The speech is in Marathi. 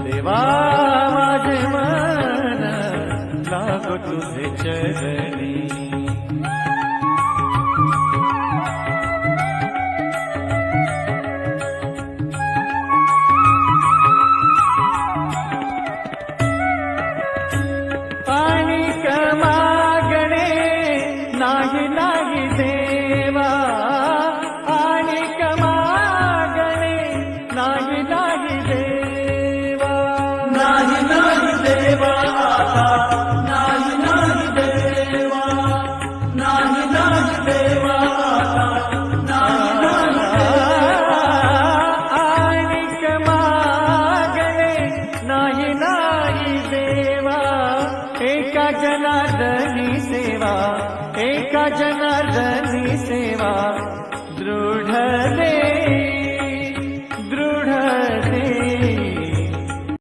देवा माझे मन लागो तुझे चरणी. आणिक मागणे नाही नाही देवा, आणिक मागणे नाही नाही देवा, नाही नाही देवा आता, नाही नाही देवा, नाही नाही देवा आता, नाही नाही. आणिक मागणे नाही नाही देवा, एका जनार्दनी सेवा, एका जना